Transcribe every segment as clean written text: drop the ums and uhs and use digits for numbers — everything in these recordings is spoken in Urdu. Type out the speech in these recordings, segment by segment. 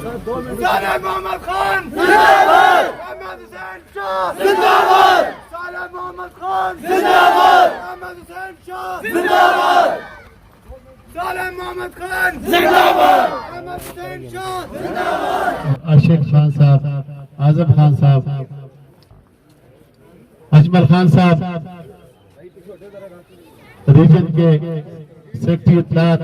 صالح محمد خان زندہ احمد حسین شاہ زندہ صالح محمد خان زندہ احمد حسین شاہ زندہ صالح محمد خان زندہ احمد حسین شاہ زندہ عاشق خان صاحب، اعظم خان صاحب، اجمل خان صاحب، ریجن کے سیکرٹری اطلاعات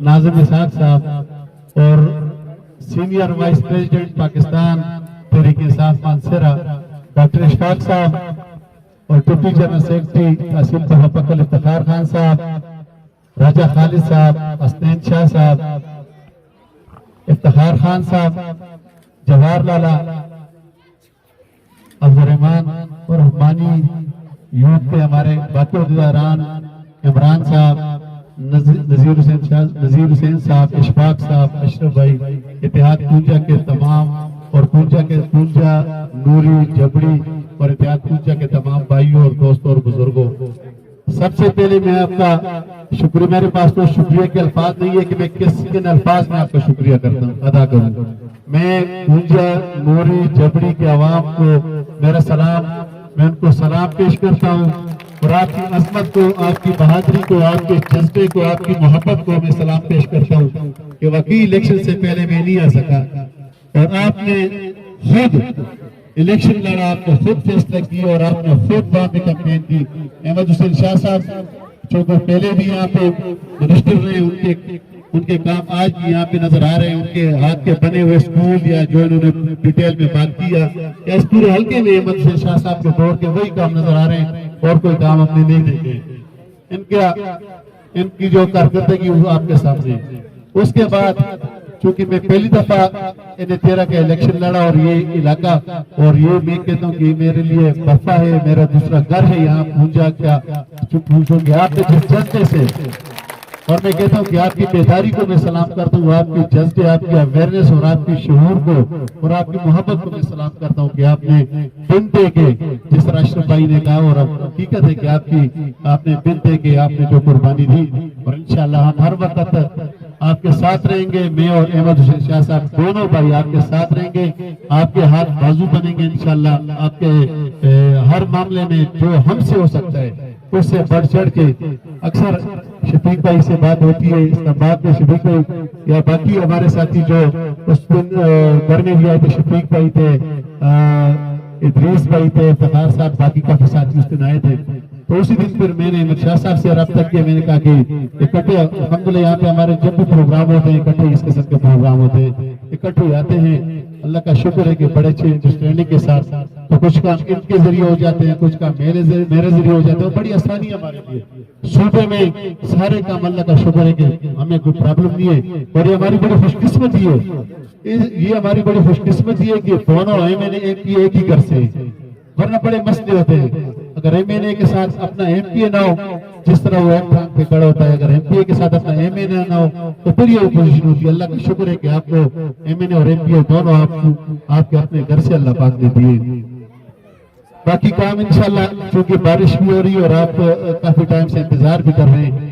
ناظم اسحاق صاحب اور senior vice president Pakistan Tehreek Insaf Mansehra doctor Ashfaq صاحب اور ڈپٹی جنرل سیکرٹری تحصیل بہاپکل افتخار خان صاحب، راجہ خالد صاحب، حسنین شاہ صاحب، افتخار خان صاحب، جواہر لالا، عبدالرحمان اور رحمانی یوتھ کے ہمارے باقی عہدیداران، عمران صاحب، نذیر حسین صاحب، اشفاق صاحب، اشرف بھائی، اتحاد پونجا کے تمام اور پونجا نوری جبڑی اور اتحاد پونجا کے تمام بھائیوں اور دوستوں اور بزرگوں، سب سے پہلے میں آپ کا شکریہ، میرے پاس تو شکریہ کے الفاظ نہیں ہے کہ میں کس الفاظ میں آپ کا شکریہ ادا کروں. میں پونجا نوری جبڑی کے عوام کو میرا سلام، میں ان کو سلام پیش کرتا ہوں اور آپ کی عظمت کو، آپ کی بہادری کو، آپ کے جذبے کو، آپ کی محبت کو میں سلام پیش کرتا ہوں کہ واقعی الیکشن سے پہلے میں نہیں آ سکا اور آپ نے خود الیکشن لڑا، آپ نے خود فیصلہ کیا اور آپ نے خود وہاں پہ کمپین کی. احمد حسین شاہ صاحب جو پہلے بھی یہاں پہ منسٹر رہے، ان کے کام آج بھی یہاں پہ نظر آ رہے ہیں، ان کے ہاتھ کے بنے ہوئے اسکول یا جو انہوں نے ڈیٹیل میں بات کیا یا اس پورے حلقے میں احمد حسین شاہ صاحب کے دور کے وہی کام نظر آ رہے ہیں اور کوئی کام ہم نے نہیں دیکھے. ان کی جو کارکردگی وہ آپ کے سامنے. اس کے بعد چونکہ میں پہلی دفعہ N13 کا الیکشن لڑا اور یہ علاقہ اور یہ میں کہتا ہوں کہ میرے لیے بفا ہے، میرا دوسرا گھر ہے یہاں پونجا کا، چونکہ آپ نے جس جذبے سے، اور میں کہتا ہوں کہ آپ کی بیداری کو میں سلام کرتا ہوں، آپ کی جذبے، آپ کی اویئرنس اور آپ کی شعور کو اور آپ کی محبت کو میں سلام کرتا ہوں کہ آپ نے بن دے کے، جس طرح اشرف بھائی نے کہا اور حقیقت ہے کہ آپ نے بن دے کے آپ نے جو قربانی دی اور انشاءاللہ ہم ہر وقت آپ کے ساتھ رہیں گے. میں اور احمد حسین شاہ صاحب دونوں بھائی آپ کے ساتھ رہیں گے، آپ کے ہاتھ بازو بنیں گے انشاءاللہ. آپ کے ہر معاملے میں جو ہم سے ہو سکتا ہے اس سے بڑھ چڑھ کے. اکثر شفیق بھائی سے بات ہوتی ہے اسلام آباد میں، شفیق بھائی یا باقی ہمارے ساتھی جو اس دن گھر میں بھی آئے تھے، شفیق بھائی تھے، ادریس بھائی تھے، افتخار صاحب، باقی کافی ساتھی اس دن آئے تھے. تو اسی دن پھر میں نے احمد شاہ صاحب سے رابطہ کیا، میں نے کہا کہ اکٹھے الحمدللہ یہاں پہ ہمارے جب بھی پروگرام ہوتے ہیں اکٹھے اس قسم کے پروگرام ہوتے ہیں، اکٹھے آتے ہیں. اللہ کا شکر ہے کہ بڑے اچھے انڈرسٹینڈنگ کے ساتھ تو کچھ کام ان کے ذریعے ہو جاتے ہیں، کچھ کام میرے ذریعے ہو جاتے ہیں. بڑی آسانی ہے ہمارے لیے صوبے میں سارے کام. اللہ کا شکر ہے کہ ہمیں کوئی پرابلم نہیں ہے اور یہ ہماری بڑی خوش قسمتی ہے. یہ ہماری بڑی خوش قسمتی ہے کہ دونوں MNA ایک ہی گھر سے، ورنہ بڑے مسئلے ہوتے ہیں. اگر MNA کے ساتھ اپنا MPA نہ ہو، جس طرح وہ ایک ٹانگ پہ کھڑا ہوتا ہے، اگر MPA کے ساتھ اپنا MNA نہ ہو تو پھر یہ اپوزیشن ہوتی ہے. اللہ کا شکر ہے کہ آپ کو MNA اور MPA دونوں آپ کے اپنے گھر سے اللہ پاک نے دیے. باقی کام انشاءاللہ چونکہ بارش بھی ہو رہی ہے اور آپ کافی ٹائم سے انتظار بھی کر رہے ہیں.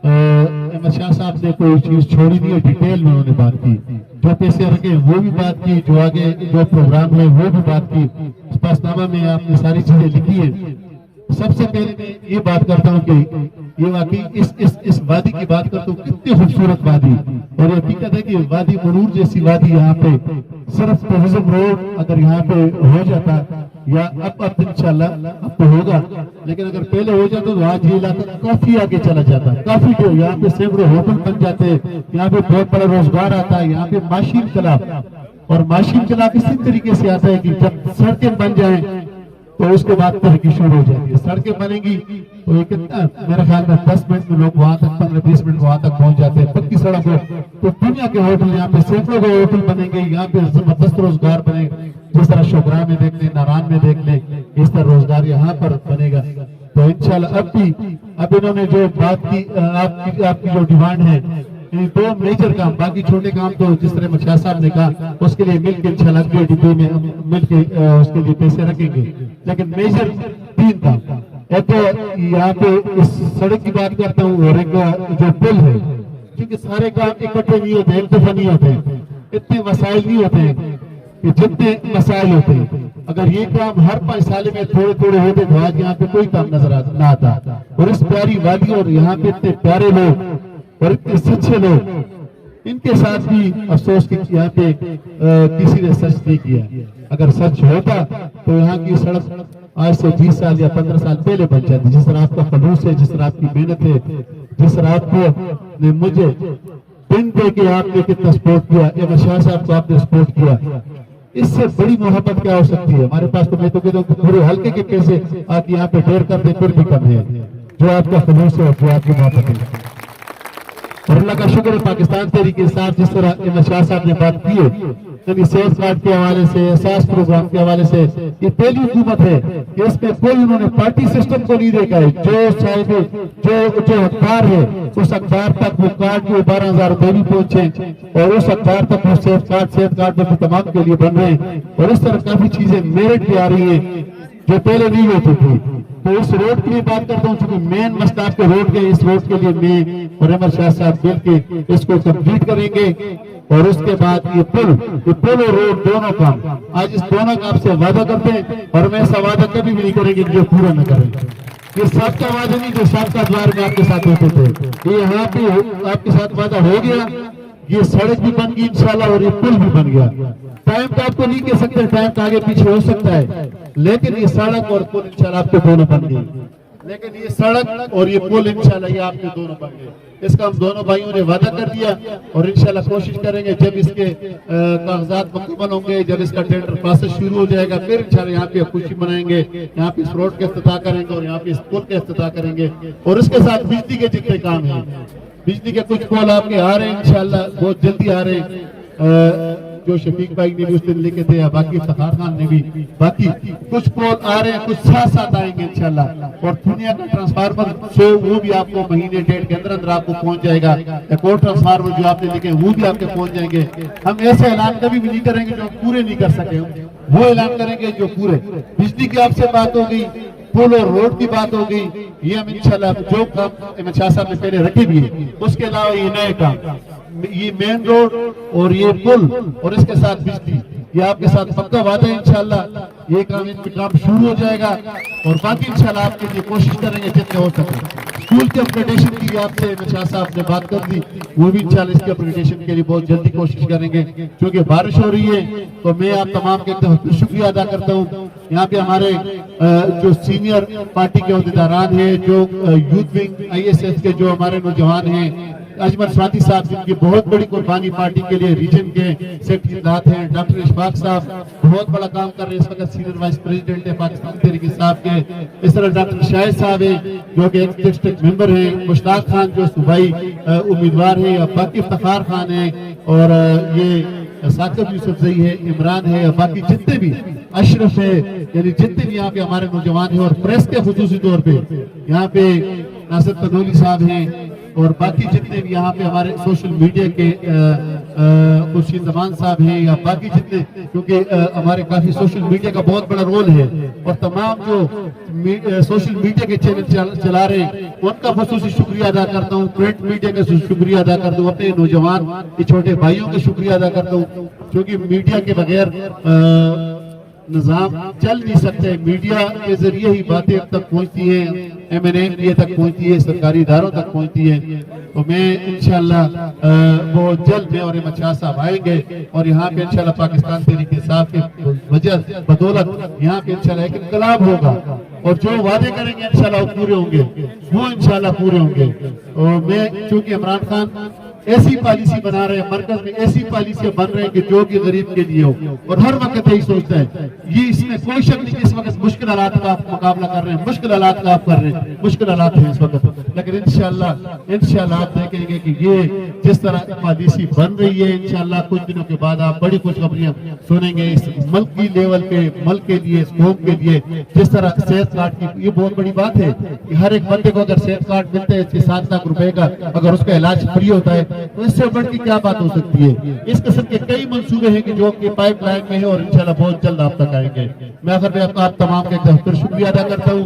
احمد شاہ صاحب نے کوئی چیز چھوڑی نہیں ہے، ڈیٹیل میں انہوں نے بات کی، جو پیسے رکھے وہ بھی بات کی، جو آگے جو پروگرام ہے وہ بھی بات کی. اس پاس نامہ میں آپ نے ساری چیزیں لکھی ہیں. سب سے پہلے میں یہ بات کرتا ہوں کہ یہ واقعی اس وادی کی بات کرتا ہوں، کتنی خوبصورت وادی. اور یہ حقیقت ہے کہ وادی مرور جیسی وادی یہاں پہ صرف ٹورزم روڈ اگر یہاں پہ ہو جاتا یا اب انشاءاللہ اب تو ہوگا، لیکن اگر پہلے ہو جاتا تو آج یہ علاقہ کافی آگے چلا جاتا. کافی جو یہاں پہ سینکڑوں ہوٹل بن جاتے، یہاں پہ بہت بڑا روزگار آتا ہے. یہاں پہ معاشی انقلاب، اور معاشی انقلاب اسی طریقے سے آتا ہے کہ جب سڑکیں بن جائیں تو اس کے بعد ترقی شروع ہو جاتی ہے. سڑکیں بنیں گی تو یہ کتنا میرے خیال میں 10 منٹ میں لوگ وہاں تک 15-20 منٹ وہاں تک پہنچ جاتے ہیں. پکی سڑک ہو تو دنیا کے ہوٹل یہاں پہ سینکڑوں کے ہوٹل بنیں گے، یہاں پہ زبردست روزگار بنے گا. جس طرح شوگرا میں دیکھ لیں، ناران میں دیکھ لیں، اس طرح روزگار یہاں پر بنے گا. تو انشاءاللہ اب انہوں نے جو بات کی، آپ کی جو ڈیمانڈ ہے، دو میجر کام، باقی چھوٹے کام تو جس طرح شاہ صاحب نے کہا اس کے لیے مل کے انشاءاللہ DP میں مل کے اس کے لیے پیسے رکھیں گے. لیکن میجر 3 کام، ایک تو یہاں پہ اس سڑک کی بات کرتا ہوں اور ایک جو پل ہے، کیونکہ سارے کام اکٹھے نہیں ہوتے، ایک دفعہ نہیں ہوتے. اتنے مسائل نہیں ہوتے ہیں کہ جتنے مسائل ہوتے ہیں. اگر یہ کام ہر 5 سال میں تھوڑے تھوڑے ہوتے تو آج یہاں پہ کوئی کام نظر نہ آتا. اور اس پیاری وادی اور یہاں پہ اتنے پیارے لوگ اور اتنے سچے لوگ, ان کے ساتھ بھی افسوس کہ یہاں پہ کسی نے سچ نہیں کیا. اگر سچ ہوتا تو یہاں کی سڑک آج سے 20 سال یا 15 سال پہلے بن جاتی. جس طرح آپ کا خلوص ہے, جس طرح آپ کی محنت ہے, جس طرح آپ نے مجھے پن دے کے آپ نے کتنا سپورٹ کیا, احمد شاہ صاحب کو آپ نے سپورٹ کیا, اس سے بڑی محبت کیا ہو سکتی ہے ہمارے پاس. تو میں تو کہتا ہوں کہ پورے حلقے کے پیسے آپ یہاں پہ ڈھیر کر دیں پھر بھی کم ہے. جو آپ کا خلوص ہے اور جو آپ کی محبت ہے, اور اللہ کا شکر ہے پاکستان تحریک انصاف جس طرح احمد شاہ صاحب نے بات کی ہے, یعنی صحت کارڈ کے حوالے سے, احساس پروگرام کے حوالے سے, یہ پہلی حکومت ہے کہ اس میں کوئی انہوں نے پارٹی سسٹم کو نہیں دیکھا ہے. جو حقدار ہے اس حقدار تک وہ کارڈ جو 12,000 روپے بھی پہنچے, اور اس حقدار تک وہ صحت کارڈ میں تمام کے لیے بن رہے ہیں. اور اس طرح کافی چیزیں میرٹ پہ آ رہی ہیں جو پہلے نہیں ہوتی تھی. تو اس روڈ کی بات کرتا ہوں, چونکہ مین مسئلہ آپ کے روڈ کے, اس روڈ کے لیے میں اور احمد شاہ صاحب مل کے اس کو کمپلیٹ کریں گے. اور اس کے بعد یہ پل اور روڈ دونوں کام آج اس دونوں کا آپ سے وعدہ کرتے ہیں, اور میں ایسا وعدہ کبھی بھی نہیں کریں گے جو پورا نہ کریں. یہ سب کا وعدہ نہیں جو سب کا دوار میں آپ کے ساتھ ہوتے تھے, یہ یہاں پہ آپ کے ساتھ وعدہ ہو گیا. یہ سڑک بھی بن گئی انشاءاللہ, اور یہ پل بھی بن گیا. ٹائم تو آپ کو نہیں کہہ سکتے, ٹائم تو آگے پیچھے ہو سکتا ہے, لیکن یہ سڑک اور پل انشاءاللہ آپ کے دونوں بن گئے. لیکن یہ سڑک اور یہ پل انشاءاللہ یہ آپ کے دونوں بن گئے. اس کا ہم دونوں بھائیوں نے وعدہ کر دیا, اور انشاءاللہ کوشش کریں گے جب اس کے کاغذات مکمل ہوں گے, جب اس کا ٹینڈر پروسیس شروع ہو جائے گا, پھر انشاءاللہ یہاں پہ خوشی منائیں گے, یہاں پہ اس روڈ کا افتتاح کریں گے, اور یہاں پہ اس پل کا افتتاح کریں گے. اور اس کے ساتھ بجلی کے جتنے کام ہیں, بجلی کے کچھ پول آپ کے آ رہے ہیں انشاءاللہ, بہت جلدی آ رہے ہیں. جو شفیق بھائی نے بھی اس دن لکھے تھے, باقی افتخار خان نے بھی, باقی کچھ پول آ رہے ہیں, کچھ ساتھ آئیں گے انشاءاللہ. اور دنیا کا ٹرانسفارمر وہ بھی آپ کو مہینے ڈیڑھ کے اندر آپ کو پہنچ جائے گا. ایک اور ٹرانسفارمر جو آپ نے لکھے وہ بھی آپ کے پہنچ جائیں گے. ہم ایسے اعلان کبھی بھی نہیں کریں گے جو پورے نہیں کر سکے, وہ اعلان کریں گے جو پورے. بجلی کی آپ سے بات ہو گئی, پل اور روڈ کی بات ہو گئی, یہ ہم انشاءاللہ جو کام احمد شاہ صاحب نے پہلے رکھے بھی ہیں, اس کے علاوہ یہ نئے کام, یہ مین روڈ اور یہ پل اور اس کے ساتھ بجلی, یہ آپ کے ساتھ پکا وعدہ ہے انشاءاللہ. یہ کام شروع ہو جائے گا, اور باقی انشاءاللہ آپ کے لیے کوشش کریں گے جتنے ہو سکے. اسکول کے اپگریڈیشن کی بھی آپ سے احمد شاہ صاحب نے بات کر دی, وہ بھی انشاءاللہ اس کے اپگریڈیشن کے لیے بہت جلدی کوشش کریں گے. کیونکہ بارش ہو رہی ہے تو میں آپ تمام کے شکریہ ادا کرتا ہوں. یہاں پہ ہمارے جو سینئر پارٹی کے عہدیداران ہیں, جو یوتھ ونگ ISS کے جو ہمارے نوجوان ہیں, اجمل سوادی صاحب جن کی بہت بڑی قربانی پارٹی کے لیے ریجن کے سیکرٹری دات ہیں, ڈاکٹر اشفاق صاحب بہت بڑا کام کر رہے ہیں, اس وقت سینئر وائس پریزیڈنٹ ہے پاکستان تحریک انصاف کے. اس طرح ڈاکٹر شاہد صاحب ہیں جو کہ ایک ڈسٹرکٹ ممبر ہیں, مشتاق خان جو صوبائی امیدوار ہیں, باقی افتخار خان ہیں, اور یہ ثاقب یوسف زئی ہے, عمران ہے, باقی جتنے بھی اشرف ہے, یعنی جتنے بھی یہاں پہ ہمارے نوجوان ہیں, اور پریس کے خصوصی طور پہ یہاں پہ ناصر تنولی صاحب ہیں, اور باقی جتنے بھی یہاں پہ ہمارے سوشل میڈیا کے خورشید زمان صاحب ہیں, یا باقی جتنے, کیونکہ ہمارے کافی سوشل میڈیا کا بہت بڑا رول ہے, اور تمام جو سوشل میڈیا کے چینل چلا رہے ہیں ان کا خصوصی شکریہ ادا کرتا ہوں, پرنٹ میڈیا کا شکریہ ادا کرتا ہوں, اپنے نوجوان کے چھوٹے بھائیوں کا شکریہ ادا کرتا ہوں, کیونکہ میڈیا کے بغیر نظام چل نہیں سکتے. میڈیا کے ذریعے ہی باتیں اب تک پہنچتی ہیں, MNA تک پہنچتی ہے, سرکاری اداروں تک پہنچتی ہے. تو میں انشاءاللہ بہت جلد میں اور احمد شاہ صاحب آئیں گے, اور یہاں پہ انشاءاللہ پاکستان تحریک انصاف کی وجہ بدولت یہاں پہ انشاءاللہ ایک انقلاب ہوگا, اور جو وعدے کریں گے انشاءاللہ وہ پورے ہوں گے, وہ انشاءاللہ پورے ہوں گے. اور میں چونکہ عمران خان ایسی پالیسی بنا رہے ہیں, مرکز میں ایسی پالیسی بن رہے ہیں کہ جو کہ غریب کے لیے ہو, اور ہر وقت یہی سوچتا ہے. یہ اس میں کوئی شک نہیں کہ اس وقت مشکل حالات کا آپ مقابلہ کر رہے ہیں, مشکل حالات کا آپ کر رہے ہیں, مشکل حالات ہیں اس وقت, لیکن انشاءاللہ آپ دیکھیں گے کہ یہ جس طرح پالیسی بن رہی ہے, انشاءاللہ کچھ دنوں کے بعد آپ بڑی خوشخبریاں سنیں گے اس ملک کی لیول پہ, ملک کے لیے, اس قوم کے لیے. جس طرح صحت کارڈ کی یہ بہت بڑی بات ہے کہ ہر ایک بندے کو اگر صحت کارڈ ملتا ہے 6-7 لاکھ روپے کا, اگر اس کا علاج فری ہوتا ہے, تو اس سے بڑھ کے کیا بات ہو سکتی ہے. اس قسم کے کئی منصوبے ہیں کہ جو کہ پائپ لائن میں ہیں, اور انشاءاللہ بہت جلد آپ تک آئیں گے. میں آخر میں آپ تمام کا ایک بار شکریہ ادا کرتا ہوں.